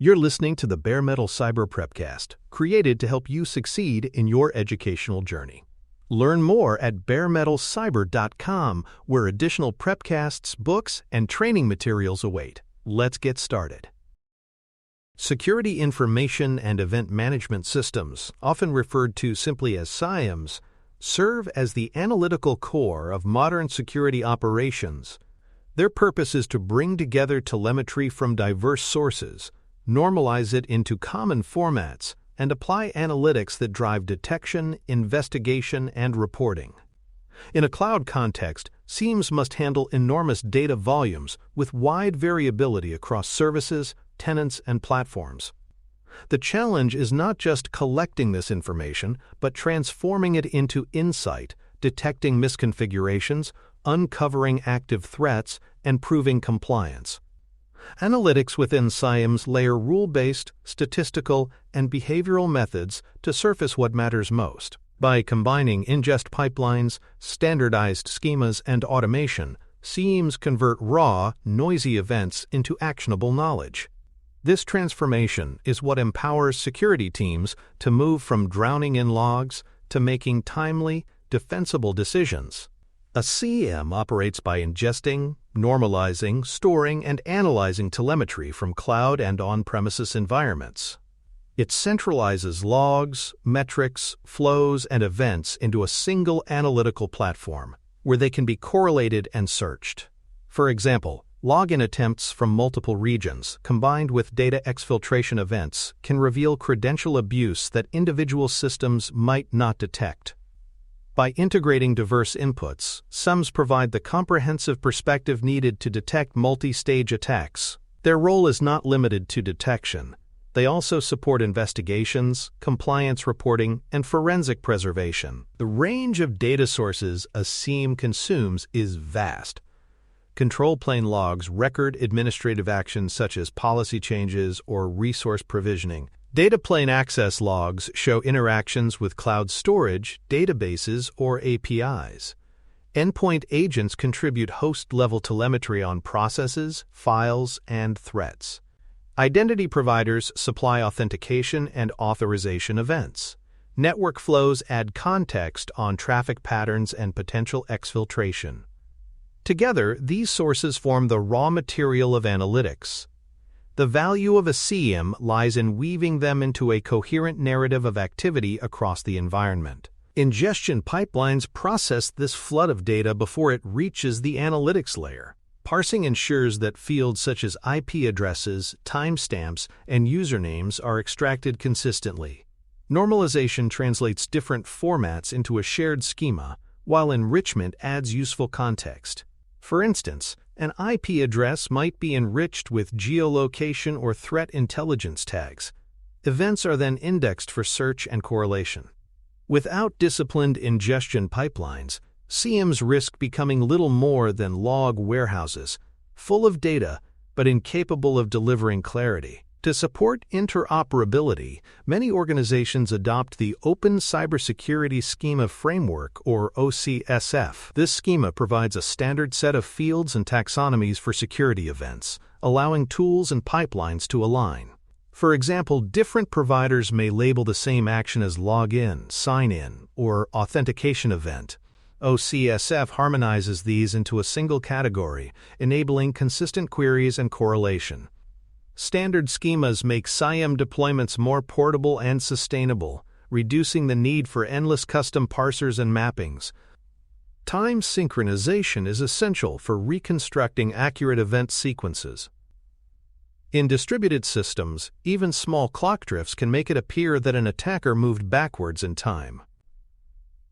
You're listening to the Bare Metal Cyber Prepcast, created to help you succeed in your educational journey. Learn more at baremetalcyber.com, where additional prepcasts, books, and training materials await. Let's get started. Security Information and Event Management Systems, often referred to simply as SIEMs, serve as the analytical core of modern security operations. Their purpose is to bring together telemetry from diverse sources, normalize it into common formats, and apply analytics that drive detection, investigation, and reporting. In a cloud context, SIEMs must handle enormous data volumes with wide variability across services, tenants, and platforms. The challenge is not just collecting this information, but transforming it into insight, detecting misconfigurations, uncovering active threats, and proving compliance. Analytics within SIEMs layer rule-based, statistical, and behavioral methods to surface what matters most. By combining ingest pipelines, standardized schemas, and automation, SIEMs convert raw, noisy events into actionable knowledge. This transformation is what empowers security teams to move from drowning in logs to making timely, defensible decisions. A SIEM operates by ingesting, normalizing, storing, and analyzing telemetry from cloud and on-premises environments. It centralizes logs, metrics, flows, and events into a single analytical platform, where they can be correlated and searched. For example, login attempts from multiple regions, combined with data exfiltration events, can reveal credential abuse that individual systems might not detect. By integrating diverse inputs, SIEMs provide the comprehensive perspective needed to detect multi-stage attacks. Their role is not limited to detection. They also support investigations, compliance reporting, and forensic preservation. The range of data sources a SIEM consumes is vast. Control plane logs record administrative actions such as policy changes or resource provisioning. Data plane access logs show interactions with cloud storage, databases, or APIs. Endpoint agents contribute host-level telemetry on processes, files, and threats. Identity providers supply authentication and authorization events. Network flows add context on traffic patterns and potential exfiltration. Together, these sources form the raw material of analytics. The value of a SIEM lies in weaving them into a coherent narrative of activity across the environment. Ingestion pipelines process this flood of data before it reaches the analytics layer. Parsing ensures that fields such as IP addresses, timestamps, and usernames are extracted consistently. Normalization translates different formats into a shared schema, while enrichment adds useful context. For instance, an IP address might be enriched with geolocation or threat intelligence tags. Events are then indexed for search and correlation. Without disciplined ingestion pipelines, SIEMs risk becoming little more than log warehouses, full of data but incapable of delivering clarity. To support interoperability, many organizations adopt the Open Cybersecurity Schema Framework, or OCSF. This schema provides a standard set of fields and taxonomies for security events, allowing tools and pipelines to align. For example, different providers may label the same action as login, sign-in, or authentication event. OCSF harmonizes these into a single category, enabling consistent queries and correlation. Standard schemas make SIEM deployments more portable and sustainable, reducing the need for endless custom parsers and mappings. Time synchronization is essential for reconstructing accurate event sequences. In distributed systems, even small clock drifts can make it appear that an attacker moved backwards in time.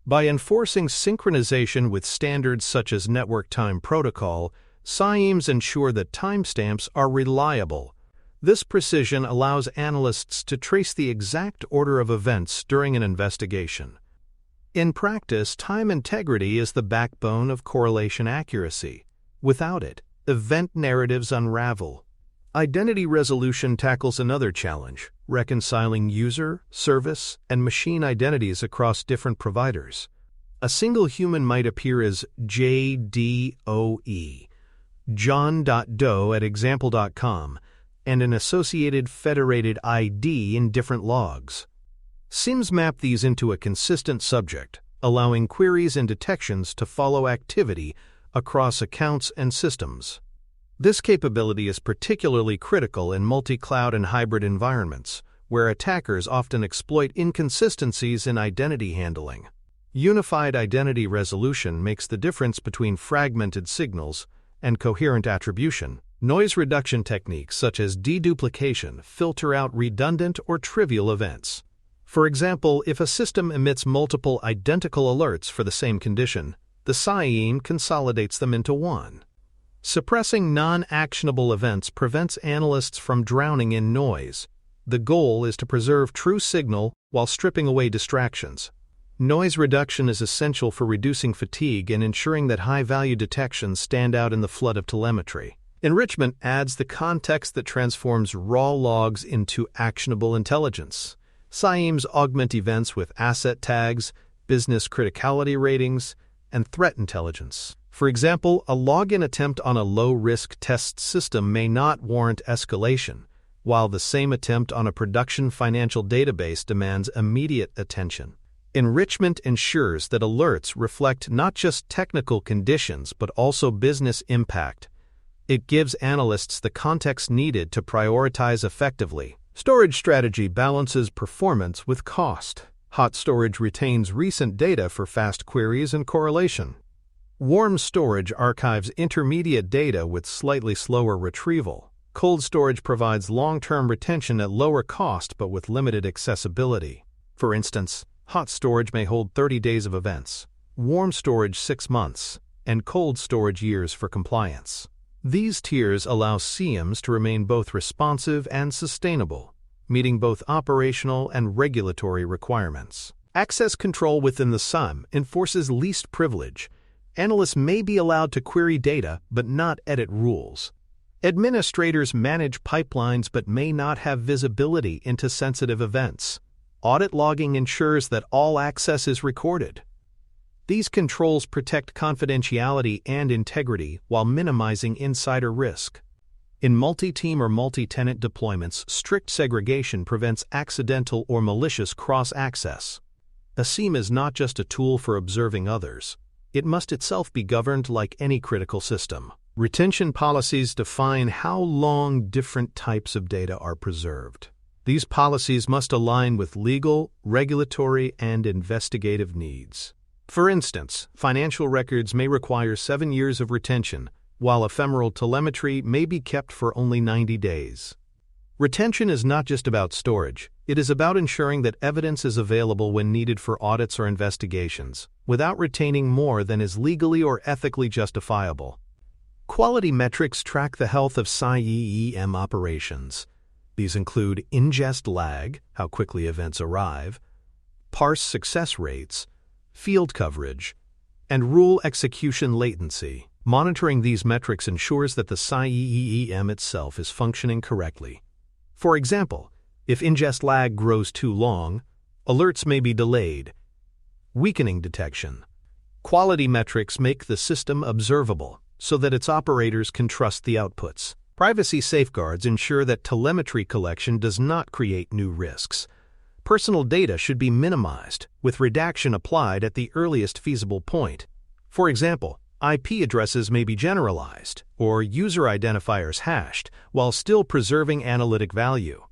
By enforcing synchronization with standards such as Network Time Protocol, SIEMs ensure that timestamps are reliable. This precision allows analysts to trace the exact order of events during an investigation. In practice, time integrity is the backbone of correlation accuracy. Without it, event narratives unravel. Identity resolution tackles another challenge, reconciling user, service, and machine identities across different providers. A single human might appear as JDOE, John.Doe at example.com, and an associated federated ID in different logs. SIEMs map these into a consistent subject, allowing queries and detections to follow activity across accounts and systems. This capability is particularly critical in multi-cloud and hybrid environments, where attackers often exploit inconsistencies in identity handling. Unified identity resolution makes the difference between fragmented signals and coherent attribution. Noise reduction techniques such as deduplication filter out redundant or trivial events. For example, if a system emits multiple identical alerts for the same condition, the SIEM consolidates them into one. Suppressing non-actionable events prevents analysts from drowning in noise. The goal is to preserve true signal while stripping away distractions. Noise reduction is essential for reducing fatigue and ensuring that high-value detections stand out in the flood of telemetry. Enrichment adds the context that transforms raw logs into actionable intelligence. SIEMs augment events with asset tags, business criticality ratings, and threat intelligence. For example, a login attempt on a low-risk test system may not warrant escalation, while the same attempt on a production financial database demands immediate attention. Enrichment ensures that alerts reflect not just technical conditions but also business impact. It gives analysts the context needed to prioritize effectively. Storage strategy balances performance with cost. Hot storage retains recent data for fast queries and correlation. Warm storage archives intermediate data with slightly slower retrieval. Cold storage provides long-term retention at lower cost but with limited accessibility. For instance, hot storage may hold 30 days of events, warm storage 6 months, and cold storage years for compliance. These tiers allow SIEMs to remain both responsive and sustainable, meeting both operational and regulatory requirements. Access control within the SIEM enforces least privilege. Analysts may be allowed to query data but not edit rules. Administrators manage pipelines but may not have visibility into sensitive events. Audit logging ensures that all access is recorded. These controls protect confidentiality and integrity while minimizing insider risk. In multi-team or multi-tenant deployments, strict segregation prevents accidental or malicious cross-access. A SIEM is not just a tool for observing others. It must itself be governed like any critical system. Retention policies define how long different types of data are preserved. These policies must align with legal, regulatory, and investigative needs. For instance, financial records may require 7 years of retention, while ephemeral telemetry may be kept for only 90 days. Retention is not just about storage. It is about ensuring that evidence is available when needed for audits or investigations, without retaining more than is legally or ethically justifiable. Quality metrics track the health of SIEM operations. These include ingest lag, how quickly events arrive, parse success rates, field coverage, and rule execution latency. Monitoring these metrics ensures that the SIEM itself is functioning correctly. For example, if ingest lag grows too long, alerts may be delayed, weakening detection. Quality metrics make the system observable so that its operators can trust the outputs. Privacy safeguards ensure that telemetry collection does not create new risks. Personal data should be minimized, with redaction applied at the earliest feasible point. For example, IP addresses may be generalized, or user identifiers hashed, while still preserving analytic value.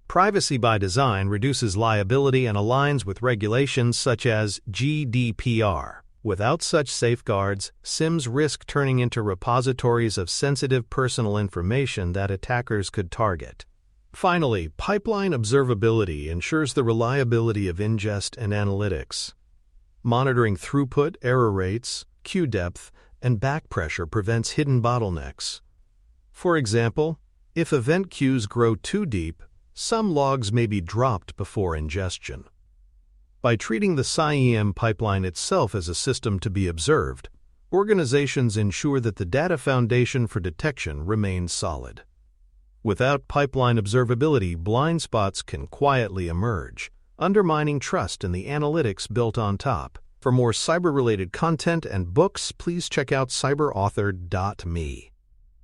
Privacy by design reduces liability and aligns with regulations such as GDPR. Without such safeguards, SIEMs risk turning into repositories of sensitive personal information that attackers could target. Finally, pipeline observability ensures the reliability of ingest and analytics. Monitoring throughput, error rates, queue depth, and back pressure prevents hidden bottlenecks. For example, if event queues grow too deep, some logs may be dropped before ingestion. By treating the SIEM pipeline itself as a system to be observed, organizations ensure that the data foundation for detection remains solid. Without pipeline observability, blind spots can quietly emerge, undermining trust in the analytics built on top. For more cyber-related content and books, please check out cyberauthor.me.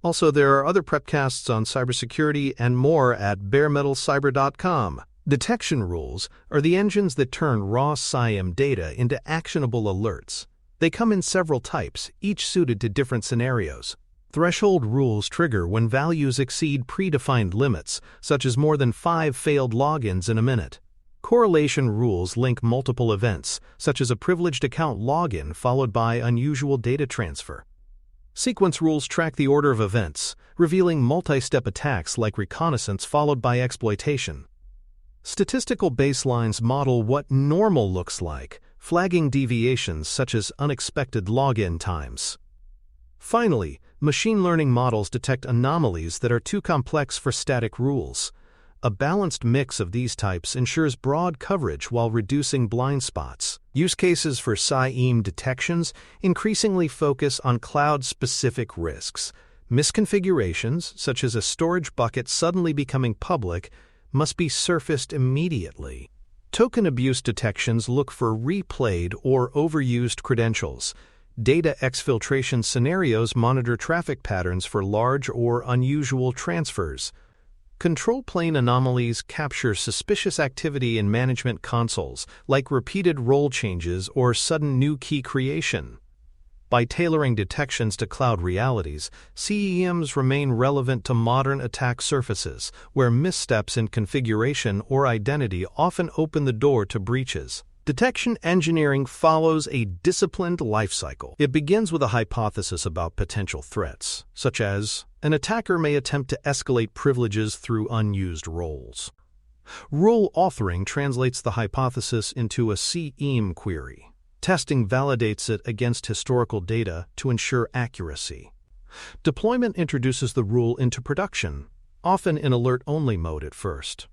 Also, there are other prepcasts on cybersecurity and more at baremetalcyber.com. Detection rules are the engines that turn raw SIEM data into actionable alerts. They come in several types, each suited to different scenarios. Threshold rules trigger when values exceed predefined limits, such as more than 5 failed logins in a minute. Correlation rules link multiple events, such as a privileged account login followed by unusual data transfer. Sequence rules track the order of events, revealing multi-step attacks like reconnaissance followed by exploitation. Statistical baselines model what normal looks like, flagging deviations such as unexpected login times. Finally, machine learning models detect anomalies that are too complex for static rules. A balanced mix of these types ensures broad coverage while reducing blind spots. Use cases for SIEM detections increasingly focus on cloud-specific risks. Misconfigurations, such as a storage bucket suddenly becoming public, must be surfaced immediately. Token abuse detections look for replayed or overused credentials. Data exfiltration scenarios monitor traffic patterns for large or unusual transfers. Control plane anomalies capture suspicious activity in management consoles, like repeated role changes or sudden new key creation. By tailoring detections to cloud realities, CEMs remain relevant to modern attack surfaces, where missteps in configuration or identity often open the door to breaches. Detection engineering follows a disciplined lifecycle. It begins with a hypothesis about potential threats, such as an attacker may attempt to escalate privileges through unused roles. Rule authoring translates the hypothesis into a SIEM query. Testing validates it against historical data to ensure accuracy. Deployment introduces the rule into production, often in alert-only mode at first.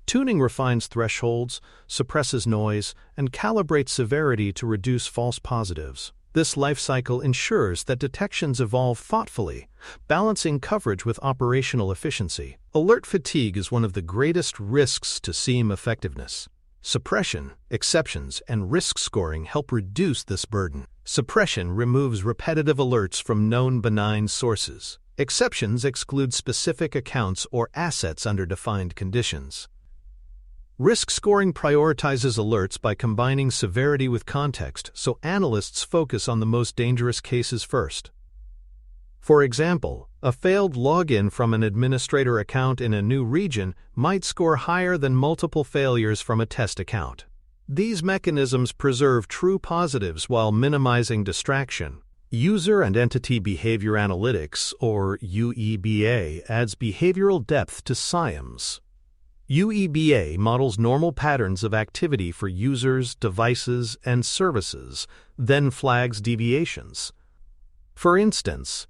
Tuning refines thresholds, suppresses noise, and calibrates severity to reduce false positives. This lifecycle ensures that detections evolve thoughtfully, balancing coverage with operational efficiency. Alert fatigue is one of the greatest risks to SIEM effectiveness. Suppression, exceptions, and risk scoring help reduce this burden. Suppression removes repetitive alerts from known benign sources. Exceptions exclude specific accounts or assets under defined conditions. Risk scoring prioritizes alerts by combining severity with context, so analysts focus on the most dangerous cases first. For example, a failed login from an administrator account in a new region might score higher than multiple failures from a test account. These mechanisms preserve true positives while minimizing distraction. User and Entity Behavior Analytics, or UEBA, adds behavioral depth to SIEMs. UEBA models normal patterns of activity for users, devices, and services, then flags deviations. For instance,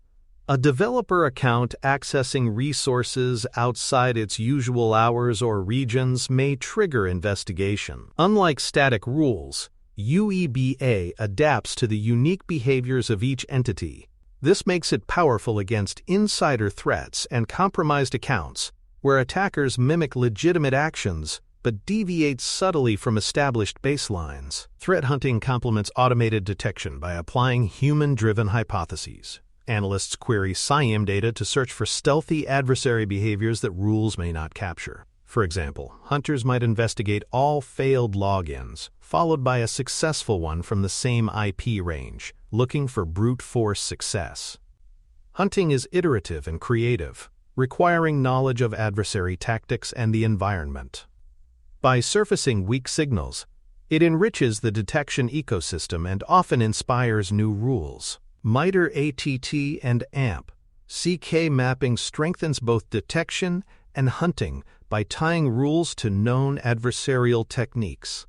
a developer account accessing resources outside its usual hours or regions may trigger investigation. Unlike static rules, UEBA adapts to the unique behaviors of each entity. This makes it powerful against insider threats and compromised accounts, where attackers mimic legitimate actions but deviate subtly from established baselines. Threat hunting complements automated detection by applying human-driven hypotheses. Analysts query SIEM data to search for stealthy adversary behaviors that rules may not capture. For example, hunters might investigate all failed logins, followed by a successful one from the same IP range, looking for brute force success. Hunting is iterative and creative, requiring knowledge of adversary tactics and the environment. By surfacing weak signals, it enriches the detection ecosystem and often inspires new rules. MITRE ATT and AMP CK mapping strengthens both detection and hunting by tying rules to known adversarial techniques.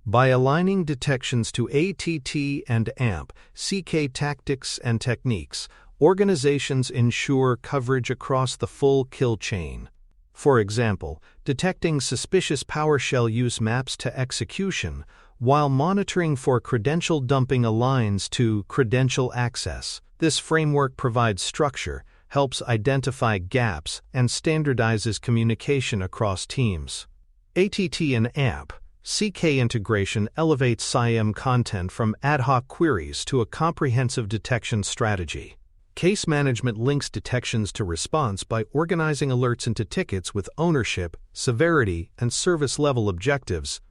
By aligning detections to ATT and AMP, CK tactics and techniques, organizations ensure coverage across the full kill chain. For example, detecting suspicious PowerShell use maps to execution, while monitoring for credential dumping aligns to credential access. This framework provides structure, helps identify gaps, and standardizes communication across teams. ATT and AMP CK integration elevates SIEM content from ad hoc queries to a comprehensive detection strategy. Case management links detections to response by organizing alerts into tickets with ownership, severity, and service level objectives.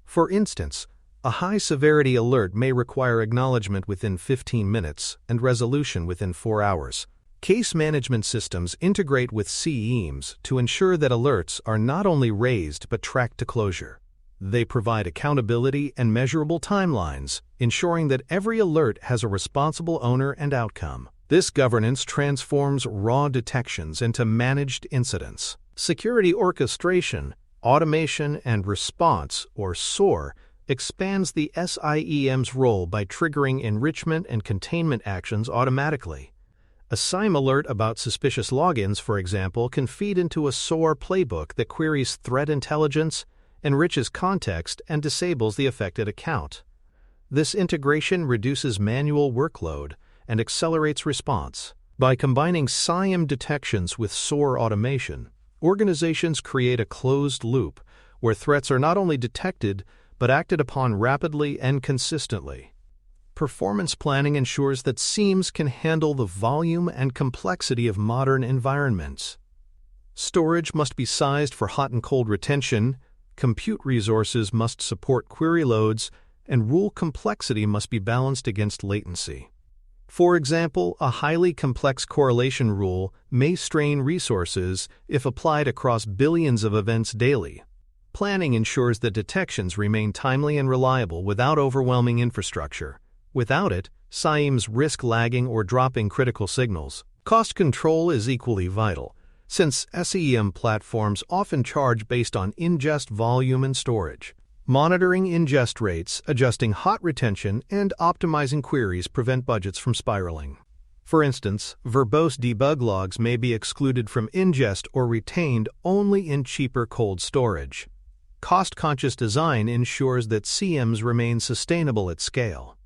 For instance, a high-severity alert may require acknowledgement within 15 minutes and resolution within 4 hours. Case management systems integrate with SIEMs to ensure that alerts are not only raised but tracked to closure. They provide accountability and measurable timelines, ensuring that every alert has a responsible owner and outcome. This governance transforms raw detections into managed incidents. Security orchestration, automation, and response, or SOAR, expands the SIEM's role by triggering enrichment and containment actions automatically. A SIEM alert about suspicious logins, for example, can feed into a SOAR playbook that queries threat intelligence, enriches context, and disables the affected account. This integration reduces manual workload and accelerates response. By combining SIEM detections with SOAR automation, organizations create a closed loop where threats are not only detected but acted upon rapidly and consistently. Performance planning ensures that SIEMs can handle the volume and complexity of modern environments. Storage must be sized for hot and cold retention, compute resources must support query loads, and rule complexity must be balanced against latency. For example, a highly complex correlation rule may strain resources if applied across billions of events daily. Planning ensures that detections remain timely and reliable without overwhelming infrastructure. Without it, SIEMs risk lagging or dropping critical signals. Cost control is equally vital, since SIEM platforms often charge based on ingest volume and storage. Monitoring ingest rates, adjusting hot retention, and optimizing queries prevent budgets from spiraling. For instance, verbose debug logs may be excluded from ingest or retained only in cheaper cold storage. Cost-conscious design ensures that SIEMs remain sustainable at scale.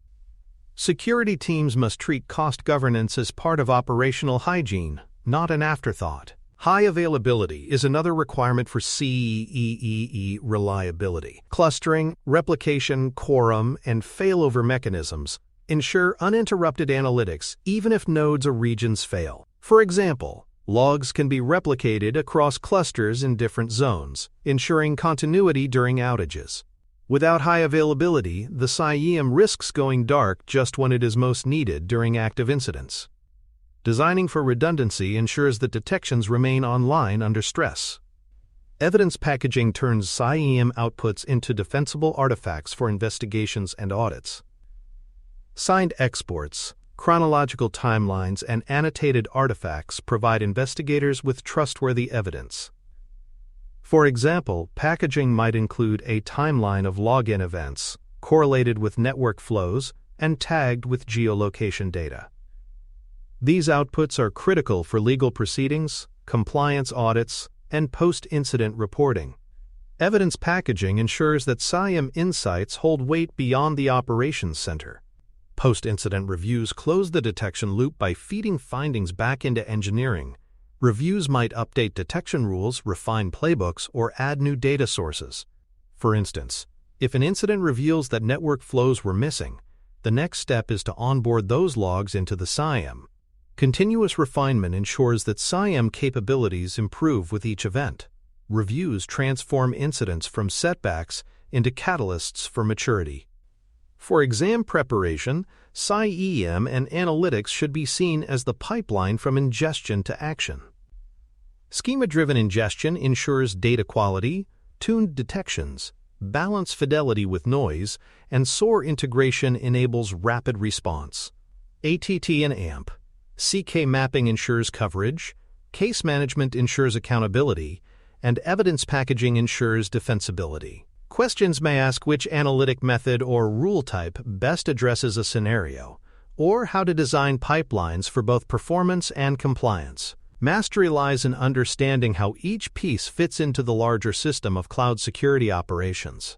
Security teams must treat cost governance as part of operational hygiene, not an afterthought. High availability is another requirement for CEE reliability. Clustering, replication, quorum, and failover mechanisms ensure uninterrupted analytics even if nodes or regions fail. For example, logs can be replicated across clusters in different zones, ensuring continuity during outages. Without high availability, the SIEM risks going dark just when it is most needed during active incidents. Designing for redundancy ensures that detections remain online under stress. Evidence packaging turns SIEM outputs into defensible artifacts for investigations and audits. Signed exports, chronological timelines, and annotated artifacts provide investigators with trustworthy evidence. For example, packaging might include a timeline of login events, correlated with network flows, and tagged with geolocation data. These outputs are critical for legal proceedings, compliance audits, and post-incident reporting. Evidence packaging ensures that SIEM insights hold weight beyond the operations center. Post-incident reviews close the detection loop by feeding findings back into engineering. Reviews might update detection rules, refine playbooks, or add new data sources. For instance, if an incident reveals that network flows were missing, the next step is to onboard those logs into the SIEM. Continuous refinement ensures that SIEM capabilities improve with each event. Reviews transform incidents from setbacks into catalysts for maturity. For exam preparation, SIEM and analytics should be seen as the pipeline from ingestion to action. Schema-driven ingestion ensures data quality, tuned detections, balanced fidelity with noise, and SOAR integration enables rapid response. ATT and AMP. CK mapping ensures coverage, case management ensures accountability, and evidence packaging ensures defensibility. Questions may ask which analytic method or rule type best addresses a scenario, or how to design pipelines for both performance and compliance. Mastery lies in understanding how each piece fits into the larger system of cloud security operations.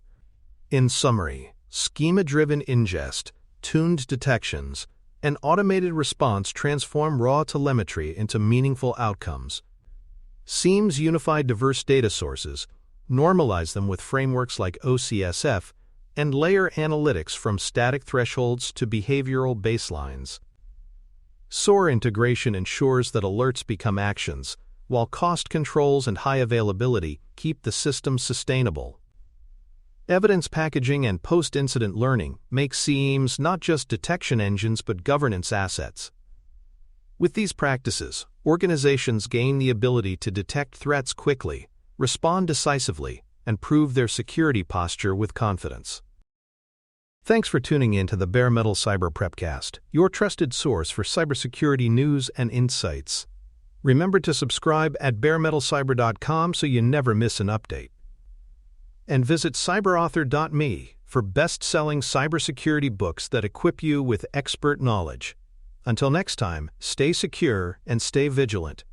In summary, schema-driven ingest, tuned detections, and automated response transform raw telemetry into meaningful outcomes. SIEMs unify diverse data sources, normalize them with frameworks like OCSF, and layer analytics from static thresholds to behavioral baselines. SOAR integration ensures that alerts become actions, while cost controls and high availability keep the system sustainable. Evidence packaging and post-incident learning make SIEMs not just detection engines but governance assets. With these practices, organizations gain the ability to detect threats quickly, respond decisively, and prove their security posture with confidence. Thanks for tuning in to the Bare Metal Cyber Prepcast, your trusted source for cybersecurity news and insights. Remember to subscribe at baremetalcyber.com so you never miss an update. And visit cyberauthor.me for best-selling cybersecurity books that equip you with expert knowledge. Until next time, stay secure and stay vigilant.